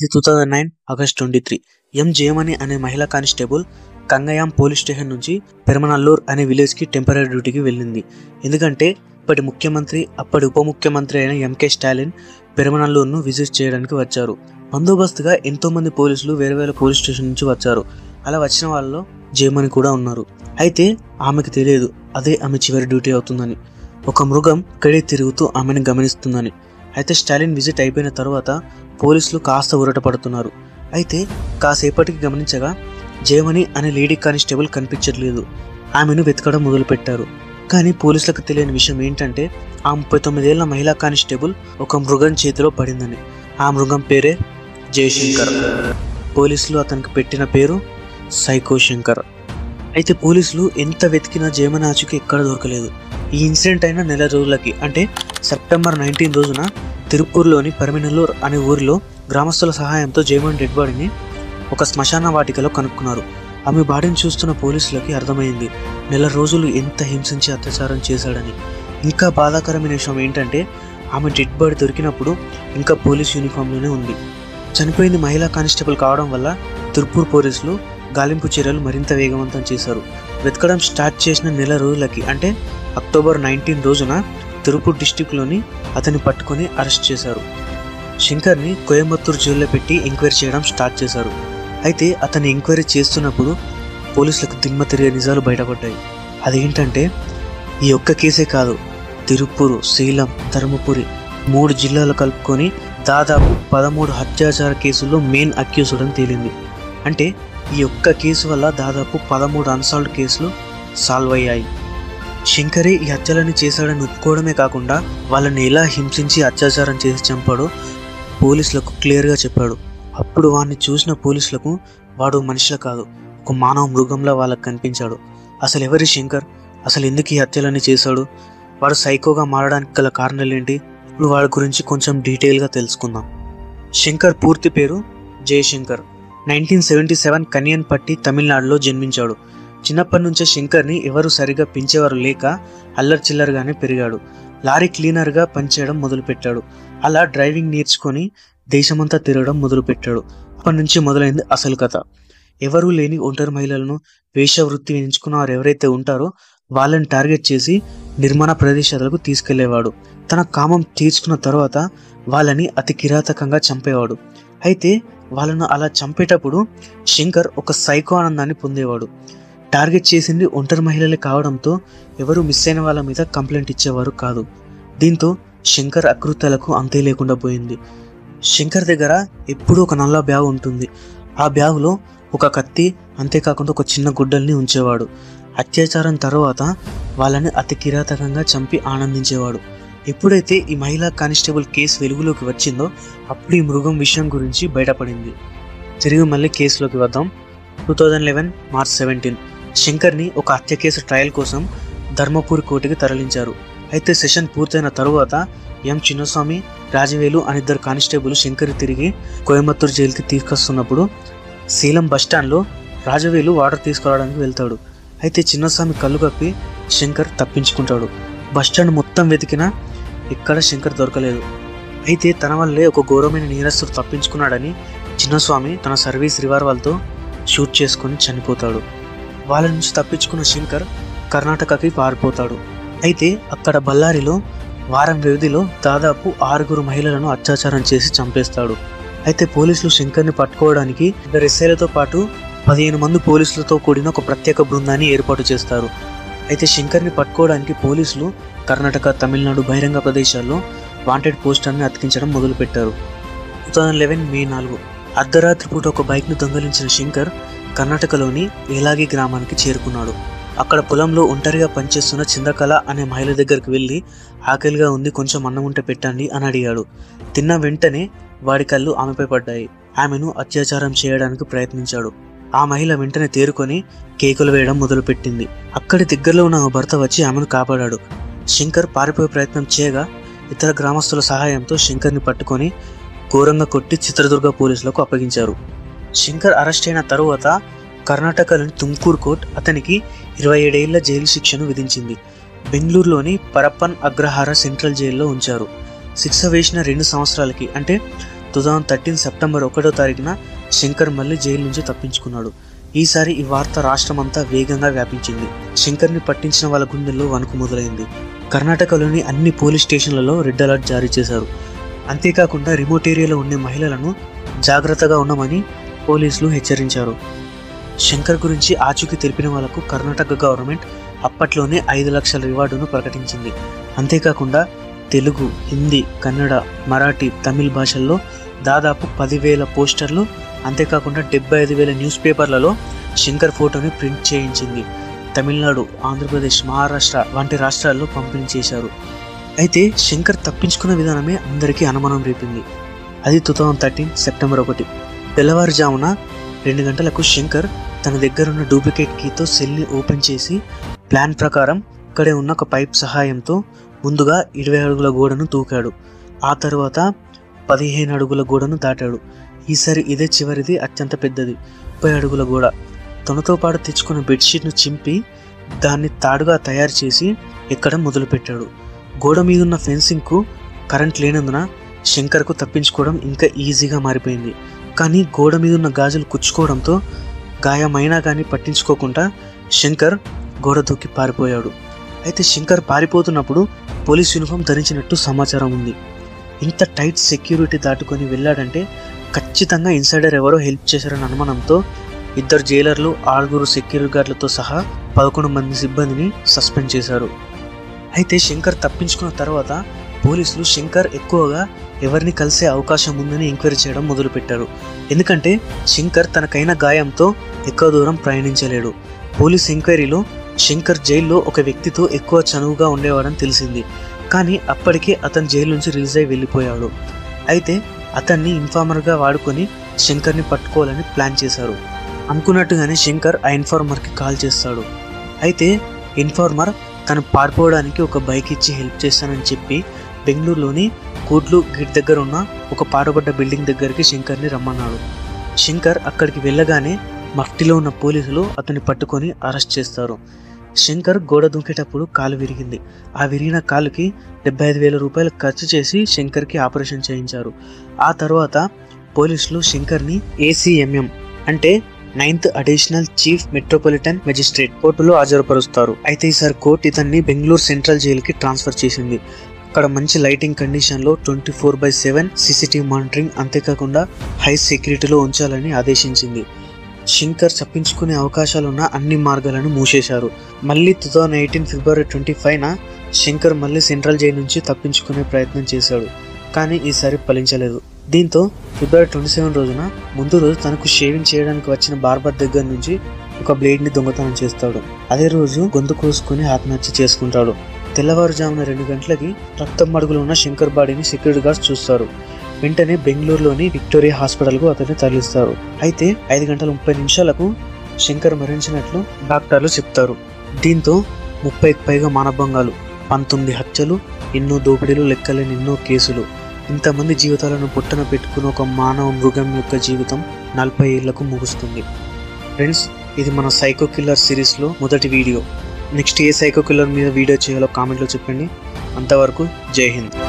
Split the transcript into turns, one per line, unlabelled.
ఇది 2009 ఆగస్ట్ 23. జయమణి అనే మహిళా కానిస్టేబుల్ కంగయాం పోలీస్ స్టేషన్ నుంచి పెరమనల్లూర్ అనే విలేజ్ కి టెంపరీ డ్యూటీకి వెళ్ళింది. ఎందుకంటే ఇప్పటి ముఖ్యమంత్రి అప్పటి ఉప ముఖ్యమంత్రి అయిన ఎంకే స్టాలిన్ పెరమనల్లూర్ను విజిట్ చేయడానికి వచ్చారు. బందోబస్తుగా ఎంతో మంది పోలీసులు వేరే వేరే పోలీస్ స్టేషన్ నుంచి వచ్చారు. అలా వచ్చిన వాళ్ళలో జయమణి కూడా ఉన్నారు. అయితే ఆమెకు తెలియదు అదే ఆమె చివరి డ్యూటీ అవుతుందని. ఒక మృగం ఇక్కడే తిరుగుతూ ఆమెను గమనిస్తుందని. అయితే స్టాలిన్ విజిట్ అయిపోయిన తర్వాత పోలీసులు కాస్త ఊరట పడుతున్నారు. అయితే కాసేపటికి గమనించగా జయమణి అనే లేడీ కానిస్టేబుల్ కనిపించట్లేదు. ఆమెను వెతకడం మొదలుపెట్టారు. కానీ పోలీసులకు తెలియని విషయం ఏంటంటే ఆ 39 ఏళ్ల మహిళా కానిస్టేబుల్ ఒక మృగం చేతిలో పడిందని. ఆ మృగం పేరే జయశంకర్. పోలీసులు అతనికి పెట్టిన పేరు సైకో శంకర్. అయితే పోలీసులు ఎంత వెతికినా జయమణి ఆచూకీ ఎక్కడ దొరకలేదు. ఈ ఇన్సిడెంట్ అయిన నెల రోజులకి అంటే సెప్టెంబర్ 19 రోజున తిరుపూర్లోని పెరమనల్లూర్ అనే ఊరిలో గ్రామస్తుల సహాయంతో జయమణి డెడ్ బాడీని ఒక శ్మశాన వాటికలో కనుక్కున్నారు. ఆమె బాడీని చూస్తున్న పోలీసులకి అర్థమైంది నెల రోజులు ఎంత హింసించి అత్యాచారం చేశాడని. ఇంకా బాధాకరమైన విషయం ఏంటంటే ఆమె డెడ్ బాడీ దొరికినప్పుడు ఇంకా పోలీస్ యూనిఫామ్లోనే ఉంది. చనిపోయింది మహిళా కానిస్టేబుల్ కావడం వల్ల తిరుపూర్ పోలీసులు గాలింపు చర్యలు మరింత వేగవంతం చేశారు. వెతకడం స్టార్ట్ చేసిన నెల రోజులకి అంటే అక్టోబర్ 19 రోజున తిరుపూర్ డిస్టిక్లోని అతన్ని పట్టుకొని అరెస్ట్ చేశారు. శంకర్ని కోయంబత్తూర్ జైల్లో పెట్టి ఎంక్వైరీ చేయడం స్టార్ట్ చేశారు. అయితే అతన్ని ఎంక్వైరీ చేస్తున్నప్పుడు పోలీసులకు దిమ్మ తిరిగే నిజాలు బయటపడ్డాయి. అదేంటంటే ఈ ఒక్క కేసే కాదు, తిరుపూరు, సేలం, ధర్మపురి 3 జిల్లాలు కలుపుకొని దాదాపు 13 అత్యాచార కేసుల్లో మెయిన్ అక్యూజ్డ్ అని తేలింది. అంటే ఈ ఒక్క కేసు వల్ల దాదాపు 13 అన్సాల్వ్డ్ కేసులు సాల్వ్ అయ్యాయి. శంకరే ఈ హత్యలని చేశాడని ఒప్పుకోవడమే కాకుండా వాళ్ళని ఎలా హింసించి అత్యాచారం చేసి చంపాడో పోలీసులకు క్లియర్గా చెప్పాడు. అప్పుడు వాడిని చూసిన పోలీసులకు వాడు మనిషిలా కాదు, ఒక మానవ మృగంలా వాళ్ళకు కనిపించాడు. అసలు ఎవరి శంకర్, అసలు ఎందుకు ఈ హత్యలన్నీ చేశాడు, వాడు సైకోగా మారడానికి గల కారణాలు ఏంటి, ఇప్పుడు వాడి గురించి కొంచెం డీటెయిల్గా తెలుసుకుందాం. శంకర్ పూర్తి పేరు జయశంకర్. 1977 కనియన్పట్టి, తమిళనాడులో జన్మించాడు. చిన్నప్పటి నుంచే శంకర్ని ఎవరు సరిగా పెంచేవారు లేక అల్లరి చిల్లరగానే పెరిగాడు. లారీ క్లీనర్గా పనిచేయడం మొదలుపెట్టాడు. అలా డ్రైవింగ్ నేర్చుకొని దేశమంతా తిరగడం మొదలుపెట్టాడు. అప్పటి నుంచి మొదలైంది అసలు కథ. ఎవరూ లేని ఒంటరి మహిళలను, వేషవృత్తి ఎంచుకున్న వారు ఎవరైతే ఉంటారో వాళ్ళని టార్గెట్ చేసి నిర్మాణ ప్రదేశాలకు తీసుకెళ్లేవాడు. తన కామం తీర్చుకున్న తర్వాత వాళ్ళని అతి కిరాతకంగా చంపేవాడు. అయితే వాళ్ళను అలా చంపేటప్పుడు శంకర్ ఒక సైకో ఆనందాన్ని పొందేవాడు. టార్గెట్ చేసింది ఒంటరి మహిళలే కావడంతో ఎవరు మిస్ అయిన వాళ్ళ మీద కంప్లైంట్ ఇచ్చేవారు కాదు. దీంతో శంకర్ అకృత్యాలకు అంతే లేకుండా పోయింది. శంకర్ దగ్గర ఎప్పుడూ ఒక నల్ల బ్యాగ్ ఉంటుంది. ఆ బ్యాగులో ఒక కత్తి, అంతేకాకుండా ఒక చిన్న గుడ్డల్ని ఉంచేవాడు. అత్యాచారం తర్వాత వాళ్ళని అతి కిరాతకంగా చంపి ఆనందించేవాడు. ఎప్పుడైతే ఈ మహిళా కానిస్టేబుల్ కేసు వెలుగులోకి వచ్చిందో అప్పుడు ఈ మృగం విషయం గురించి బయటపడింది. తిరిగి మళ్ళీ కేసులోకి వద్దాం. 2011 మార్చ్ 17 శంకర్ని ఒక హత్య కేసు ట్రయల్ కోసం ధర్మపూర్ కోర్టుకి తరలించారు. అయితే సెషన్ పూర్తయిన తరువాత చిన్నస్వామి, రాజవేలు అనే 2 కానిస్టేబుల్ శంకర్ తిరిగి కోయంబత్తూర్ జైలుకి తీసుకొస్తున్నప్పుడు సేలం బస్టాండ్లో రాజవేలు వాటర్ తీసుకురావడానికి వెళ్తాడు. అయితే చిన్నస్వామి కళ్ళు కప్పి శంకర్ తప్పించుకుంటాడు. బస్టాండ్ మొత్తం వెతికినా ఎక్కడ శంకర్ దొరకలేదు. అయితే తన వల్లే ఒక ఘోరమైన నేరస్తుడు తప్పించుకున్నాడని చిన్నస్వామి తన సర్వీస్ రివాల్వర్తో షూట్ చేసుకొని చనిపోతాడు. వాళ్ళ నుంచి తప్పించుకున్న శంకర్ కర్ణాటకకి పారిపోతాడు. అయితే అక్కడ బళ్ళారిలో వారం వ్యవధిలో దాదాపు 6 మహిళలను అత్యాచారం చేసి చంపేస్తాడు. అయితే పోలీసులు శంకర్ని పట్టుకోవడానికి 2 ఎస్ఐలతో పాటు 15 మంది పోలీసులతో కూడిన ఒక ప్రత్యేక బృందాన్ని ఏర్పాటు చేస్తారు. అయితే శంకర్ని పట్టుకోవడానికి పోలీసులు కర్ణాటక, తమిళనాడు బహిరంగ ప్రదేశాల్లో వాంటెడ్ పోస్టర్ని అతికించడం మొదలుపెట్టారు. 2011 మే 4 అర్ధరాత్రి పూట ఒక బైక్ను దొంగలించిన శంకర్ కర్ణాటకలోని ఏలాగి గ్రామానికి చేరుకున్నాడు. అక్కడ పొలంలో ఒంటరిగా పనిచేస్తున్న చంద్రకళ అనే మహిళ దగ్గరికి వెళ్ళి ఆకలిగా ఉంది, కొంచెం అన్నం ఉంటే పెట్టండి అని అడిగాడు. తిన్న వెంటనే వాడి కళ్ళు ఆమెపై పడ్డాయి. ఆమెను అత్యాచారం చేయడానికి ప్రయత్నించాడు. ఆ మహిళ వెంటనే తేరుకొని కేకులు వేయడం మొదలుపెట్టింది. అక్కడి దగ్గరలో ఉన్న భర్త వచ్చి ఆమెను కాపాడాడు. శంకర్ పారిపోయే ప్రయత్నం చేయగా ఇతర గ్రామస్తుల సహాయంతో శంకర్ని పట్టుకొని ఘోరంగా కొట్టి చిత్రదుర్గ పోలీసులకు అప్పగించారు. శంకర్ అరెస్ట్ అయిన తరువాత కర్ణాటకలోని తుమ్కూర్ కోర్టు అతనికి 27 ఏళ్ల జైలు శిక్షను విధించింది. బెంగళూరులోని పరప్పన్ అగ్రహార సెంట్రల్ జైల్లో ఉంచారు. శిక్ష వేసిన 2 సంవత్సరాలకి అంటే 2013 సెప్టెంబర్ 1వ తారీఖున శంకర్ మళ్ళీ జైలు నుంచి తప్పించుకున్నాడు. ఈసారి ఈ వార్త రాష్ట్రమంతా వేగంగా వ్యాపించింది. శంకర్ని పట్టించిన వాళ్ళ గుండెల్లో వణుకు మొదలైంది. కర్ణాటకలోని అన్ని పోలీస్ స్టేషన్లలో రెడ్ అలర్ట్ జారీ చేశారు. అంతేకాకుండా రిమోట్ ఏరియాలో ఉండే మహిళలను జాగ్రత్తగా ఉండమని పోలీసులు హెచ్చరించారు. శంకర్ గురించి ఆచూకీ తెలిపిన వాళ్లకు కర్ణాటక గవర్నమెంట్ అప్పట్లోనే 5 లక్షల రివార్డును ప్రకటించింది. అంతేకాకుండా తెలుగు, హిందీ, కన్నడ, మరాఠీ, తమిళ్ భాషల్లో దాదాపు 10,000 పోస్టర్లు, అంతేకాకుండా 75,000 న్యూస్ పేపర్లలో శంకర్ ఫోటోని ప్రింట్ చేయించింది. తమిళనాడు, ఆంధ్రప్రదేశ్, మహారాష్ట్ర వంటి రాష్ట్రాల్లో పంపిణీ చేశారు. అయితే శంకర్ తప్పించుకున్న విధానమే అందరికీ అనుమానం రేపింది. అది 2013 సెప్టెంబర్ 1. తెల్లవారుజామున 2 గంటలకు శంకర్ తన దగ్గరున్న డూప్లికేట్ కీతో సెల్ని ఓపెన్ చేసి ప్లాన్ ప్రకారం ఇక్కడే ఉన్న ఒక పైప్ సహాయంతో ముందుగా 20 అడుగుల గోడను తూకాడు. ఆ తర్వాత 15 అడుగుల గోడను దాటాడు. ఈసారి ఇదే చివరిది, అత్యంత పెద్దది, 30 అడుగుల గోడ. తనతో పాటు తెచ్చుకున్న బెడ్షీట్ను చింపి దాన్ని తాడుగా తయారు చేసి ఎక్కడం మొదలుపెట్టాడు. గోడ మీదున్న ఫెన్సింగ్కు కరెంట్ లేనందున శంకర్కు తప్పించుకోవడం ఇంకా ఈజీగా మారిపోయింది. కానీ గోడ మీదున్న గాజులు కుచ్చుకోవడంతో గాయమైనా కానీ పట్టించుకోకుండా శంకర్ గోడ దూకి పారిపోయాడు. అయితే శంకర్ పారిపోతున్నప్పుడు పోలీస్ యూనిఫామ్ ధరించినట్టు సమాచారం ఉంది. ఇంత టైట్ సెక్యూరిటీ దాటుకొని వెళ్ళాడంటే ఖచ్చితంగా ఇన్సైడర్ ఎవరో హెల్ప్ చేశారన్న అనుమానంతో 2 జైలర్లు, 6 సెక్యూరిటీ గార్డులతో సహా 11 మంది సిబ్బందిని సస్పెండ్ చేశారు. అయితే శంకర్ తప్పించుకున్న తర్వాత పోలీసులు శంకర్ ఎక్కువగా ఎవరిని కలిసే అవకాశం ఉందని ఎంక్వైరీ చేయడం మొదలుపెట్టారు. ఎందుకంటే శంకర్ తనకైన గాయంతో ఎక్కువ దూరం ప్రయాణించలేడు. పోలీస్ ఎంక్వైరీలో శంకర్ జైల్లో ఒక వ్యక్తితో ఎక్కువ చనువుగా ఉండేవాడని తెలిసింది. కానీ అప్పటికే అతను జైలు నుంచి రిలీజ్ అయి వెళ్ళిపోయాడు. అయితే అతన్ని ఇన్ఫార్మర్గా వాడుకొని శంకర్ని పట్టుకోవాలని ప్లాన్ చేశారు. అనుకున్నట్టుగానే శంకర్ ఆ ఇన్ఫార్మర్కి కాల్ చేస్తాడు. అయితే ఇన్ఫార్మర్ తను పారిపోవడానికి ఒక బైక్ ఇచ్చి హెల్ప్ చేస్తానని చెప్పి బెంగళూరులోని కూడ్లు గేట్ దగ్గర ఉన్న ఒక పాడుబడ్డ బిల్డింగ్ దగ్గరికి శంకర్ని రమ్మన్నాడు. శంకర్ అక్కడికి వెళ్ళగానే మఫ్టీలో ఉన్న పోలీసులు అతన్ని పట్టుకొని అరెస్ట్ చేస్తారు. శంకర్ గోడ దూకేటప్పుడు కాలు విరిగింది. ఆ విరిగిన కాలుకి 75,000 రూపాయలు ఖర్చు చేసి శంకర్కి ఆపరేషన్ చేయించారు. ఆ తర్వాత పోలీసులు శంకర్ని ACMM అంటే 9th additional chief metropolitan magistrate కోర్టులో హాజరుపరుస్తారు. అయితే ఈసారి కోర్టు ఇతన్ని బెంగళూరు సెంట్రల్ జైలుకి ట్రాన్స్ఫర్ చేసింది. అక్కడ మంచి లైటింగ్ కండిషన్లో 24/7 CCTV మానిటరింగ్, అంతేకాకుండా హై సెక్యూరిటీలో ఉంచాలని ఆదేశించింది. శంకర్ తప్పించుకునే అవకాశాలున్న అన్ని మార్గాలను మూసేశారు. మళ్ళీ 2018 ఫిబ్రవరి 25న శంకర్ మళ్ళీ సెంట్రల్ జైలు నుంచి తప్పించుకునే ప్రయత్నం చేశాడు. కానీ ఈసారి ఫలించలేదు. దీంతో ఫిబ్రవరి 27 రోజున ముందు రోజు తనకు షేవింగ్ చేయడానికి వచ్చిన బార్బర్ దగ్గర నుంచి ఒక బ్లేడ్ని దొంగతనం చేస్తాడు. అదే రోజు గొంతు కోసుకుని ఆత్మహత్య చేసుకుంటాడు. తెల్లవారుజామున 2 గంటలకి రక్తం మడుగులో ఉన్న శంకర్ బాడీని సెక్యూరిటీ గార్డ్స్ చూస్తారు. వెంటనే బెంగళూరులోని విక్టోరియా హాస్పిటల్కు అతన్ని తరలిస్తారు. అయితే 5:30 శంకర్ మరణించినట్లు డాక్టర్లు చెప్తారు. దీంతో 30కి పైగా మానభంగాలు, 19 హత్యలు, ఎన్నో దోపిడీలు, లెక్కలేని ఎన్నో కేసులు, ఇంతమంది జీవితాలను పుట్టన పెట్టుకుని ఒక మానవ మృగం యొక్క జీవితం 40 ఏళ్లకు ముగుస్తుంది. ఫ్రెండ్స్, ఇది మన సైకో కిల్లర్ సిరీస్లో మొదటి వీడియో. నెక్స్ట్ ఏ సైకో కిల్లర్ మీద వీడియో చేయాలో కామెంట్లో చెప్పండి. అంతవరకు జై హింద్.